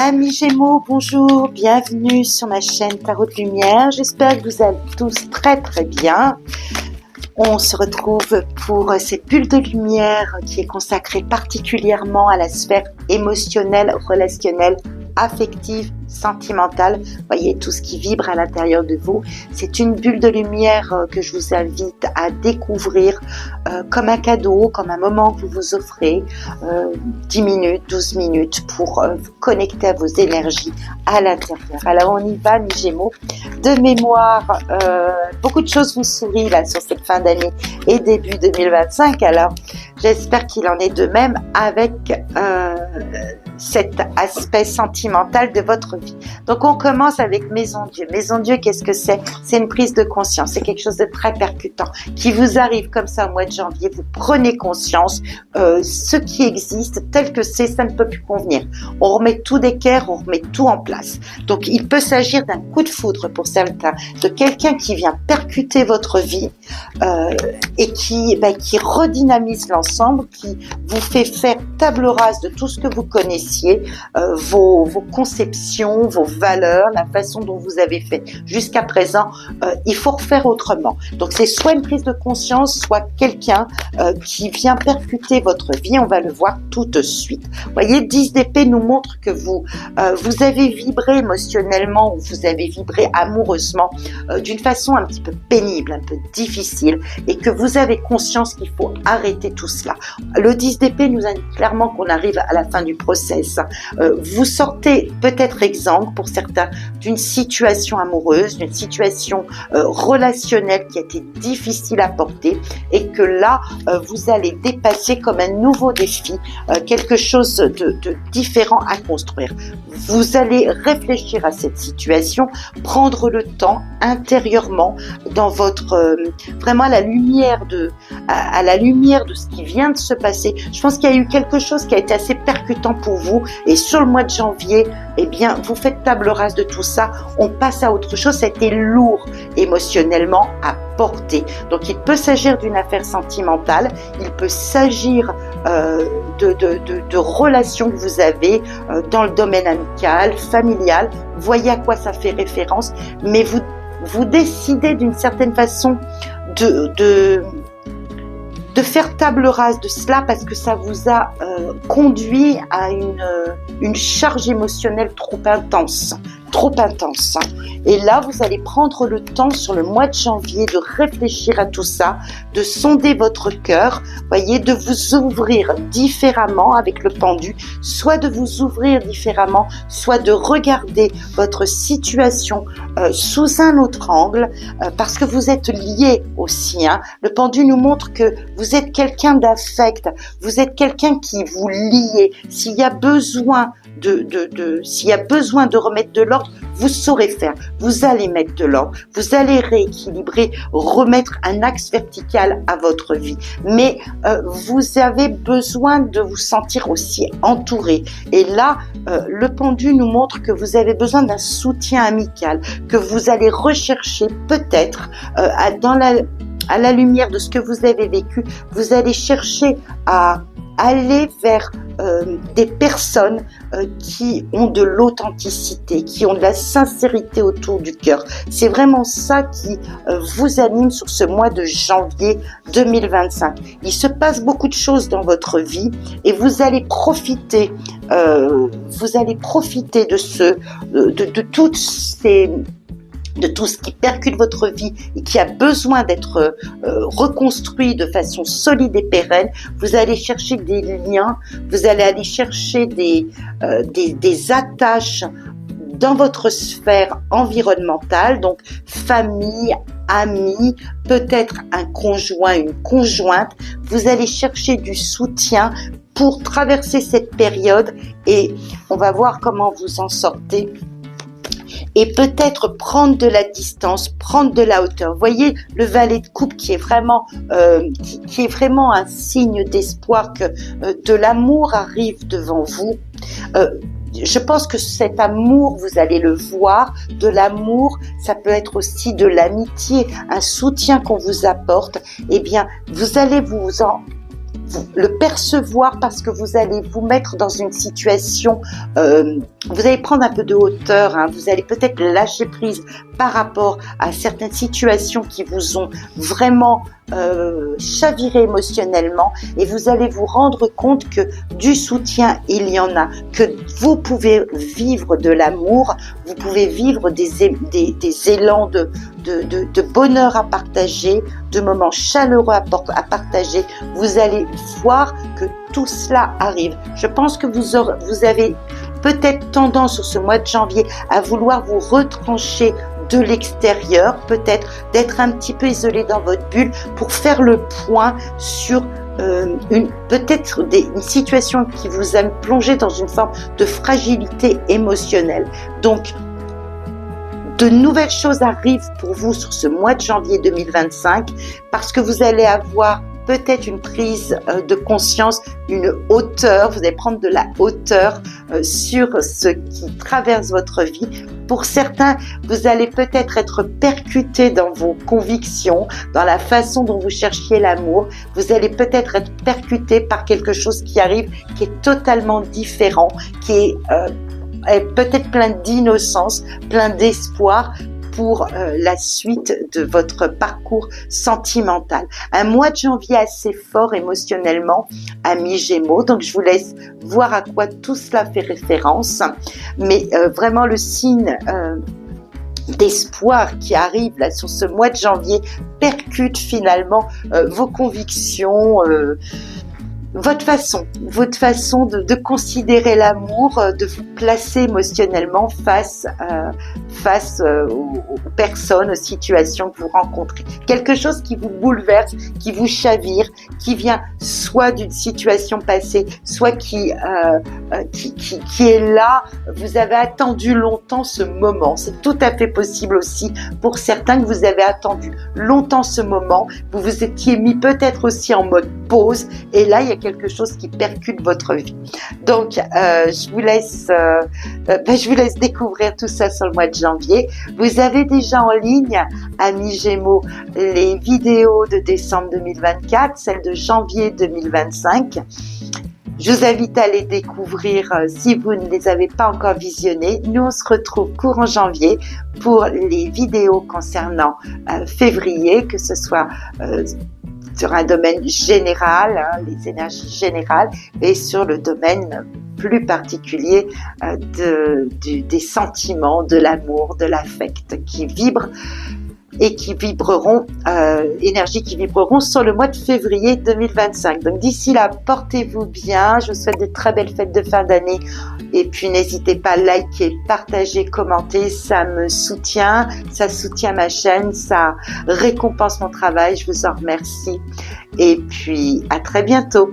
Amis Gémeaux, bonjour, bienvenue sur ma chaîne Tarot de Lumière. J'espère que vous allez tous très très bien. On se retrouve pour cette bulle de lumière qui est consacrée particulièrement à la sphère émotionnelle, relationnelle, affective, sentimentale. Voyez tout ce qui vibre à l'intérieur de vous. C'est une bulle de lumière que je vous invite à découvrir comme un cadeau, comme un moment que vous vous offrez, 10 minutes, 12 minutes pour vous connecter à vos énergies à l'intérieur. Alors on y va, mes Gémeaux. De mémoire, beaucoup de choses vous sourient là sur cette fin d'année et début 2025. Alors j'espère qu'il en est de même avec cet aspect sentimental de votre vie. Donc on commence avec Maison Dieu. Maison Dieu, qu'est-ce que c'est? C'est une prise de conscience, c'est quelque chose de très percutant qui vous arrive comme ça au mois de janvier. Vous prenez conscience, ce qui existe tel que c'est, ça ne peut plus convenir. On remet tout d'équerre, on remet tout en place. Donc il peut s'agir d'un coup de foudre pour certains, de quelqu'un qui vient percuter votre vie et qui redynamise l'ensemble, qui vous fait faire table rase de tout ce que vous connaissez, vos conceptions, vos valeurs, la façon dont vous avez fait jusqu'à présent. Il faut refaire autrement. Donc c'est soit une prise de conscience, soit quelqu'un qui vient percuter votre vie. On va le voir tout de suite. Vous voyez, 10 d'épée nous montre que vous avez vibré émotionnellement ou vous avez vibré amoureusement d'une façon un petit peu pénible, un peu difficile, et que vous avez conscience qu'il faut arrêter tout cela. Le 10 d'épée nous indique clairement qu'on arrive à la fin du process. Vous sortez peut-être exempt pour certains d'une situation amoureuse, d'une situation relationnelle qui a été difficile à porter, et que là vous allez dépasser comme un nouveau défi, quelque chose de différent à construire. Vous allez réfléchir à cette situation, prendre le temps intérieurement dans votre vraiment à la lumière de ce qui vient de se passer. Je pense qu'il y a eu quelque chose qui a été assez percutant pour vous, et sur le mois de janvier, eh bien, vous faites table rase de tout ça. On passe à autre chose. Ça a été lourd émotionnellement à porter. Donc, il peut s'agir d'une affaire sentimentale. Il peut s'agir de relations que vous avez dans le domaine amical, familial. Voyez à quoi ça fait référence. Mais vous décidez d'une certaine façon de faire table rase de cela, parce que ça vous a conduit à une charge émotionnelle trop intense. Et là, vous allez prendre le temps sur le mois de janvier de réfléchir à tout ça, de sonder votre cœur, voyez, de vous ouvrir différemment avec le pendu, soit de vous ouvrir différemment, soit de regarder votre situation sous un autre angle, parce que vous êtes liés aussi. Le pendu nous montre que vous êtes quelqu'un d'affect, vous êtes quelqu'un qui vous lie. S'il y a besoin s'il y a besoin de remettre de l'ordre, vous saurez faire. Vous allez mettre de l'ordre, vous allez rééquilibrer, remettre un axe vertical à votre vie. Mais vous avez besoin de vous sentir aussi entouré. Et là, le pendu nous montre que vous avez besoin d'un soutien amical, que vous allez rechercher peut-être à la lumière de ce que vous avez vécu. Vous allez chercher à aller vers des personnes qui ont de l'authenticité, qui ont de la sincérité autour du cœur. C'est vraiment ça qui vous anime sur ce mois de janvier 2025. Il se passe beaucoup de choses dans votre vie, et vous allez profiter de tout ce qui percute votre vie et qui a besoin d'être reconstruit de façon solide et pérenne. Vous allez chercher des liens, vous allez aller chercher des attaches dans votre sphère environnementale, donc famille, amis, peut-être un conjoint, une conjointe. Vous allez chercher du soutien pour traverser cette période, et on va voir comment vous en sortez. Et peut-être prendre de la distance, prendre de la hauteur. Vous voyez le valet de coupe qui est vraiment un signe d'espoir que de l'amour arrive devant vous. Je pense que cet amour, vous allez le voir, de l'amour, ça peut être aussi de l'amitié, un soutien qu'on vous apporte. Eh bien, vous allez le percevoir parce que vous allez vous mettre dans une situation, vous allez prendre un peu de hauteur, hein, vous allez peut-être lâcher prise par rapport à certaines situations qui vous ont vraiment chaviré émotionnellement, et vous allez vous rendre compte que du soutien il y en a, que vous pouvez vivre de l'amour, vous pouvez vivre des élans de bonheur à partager, de moments chaleureux à partager. Vous allez voir que tout cela arrive. Je pense que vous avez peut-être tendance sur ce mois de janvier à vouloir vous retrancher de l'extérieur, peut-être d'être un petit peu isolé dans votre bulle pour faire le point sur peut-être une situation qui vous a plongé dans une forme de fragilité émotionnelle. Donc, de nouvelles choses arrivent pour vous sur ce mois de janvier 2025 parce que vous allez avoir peut-être une prise de conscience, une hauteur, vous allez prendre de la hauteur sur ce qui traverse votre vie. Pour certains, vous allez peut-être être percuté dans vos convictions, dans la façon dont vous cherchiez l'amour. Vous allez peut-être être percuté par quelque chose qui arrive, qui est totalement différent, qui est peut-être plein d'innocence, plein d'espoir pour la suite de votre parcours sentimental. Un mois de janvier assez fort émotionnellement, amis Gémeaux. Donc je vous laisse voir à quoi tout cela fait référence. Mais vraiment le signe d'espoir qui arrive là sur ce mois de janvier percute finalement vos convictions, votre façon de considérer l'amour, de vous placer émotionnellement face aux personnes, aux situations que vous rencontrez. Quelque chose qui vous bouleverse, qui vous chavire, qui vient soit d'une situation passée, soit qui est là. Vous avez attendu longtemps ce moment. C'est tout à fait possible aussi pour certains que vous avez attendu longtemps ce moment. Vous vous étiez mis peut-être aussi en mode pause, et là il y a quelque chose qui percute votre vie. Donc je vous laisse découvrir tout ça sur le mois de janvier. Vous avez déjà en ligne, amis Gémeaux, les vidéos de décembre 2024, celles de janvier 2025. Je vous invite à les découvrir si vous ne les avez pas encore visionnées. Nous, on se retrouve courant janvier pour les vidéos concernant février, que ce soit sur un domaine général, les énergies générales, et sur le domaine plus particulier des sentiments, de l'amour, de l'affect qui vibrent et qui vibreront, énergies qui vibreront sur le mois de février 2025. Donc d'ici là, portez-vous bien, je vous souhaite de très belles fêtes de fin d'année, et puis n'hésitez pas à liker, partager, commenter, ça me soutient, ça soutient ma chaîne, ça récompense mon travail, je vous en remercie, et puis à très bientôt.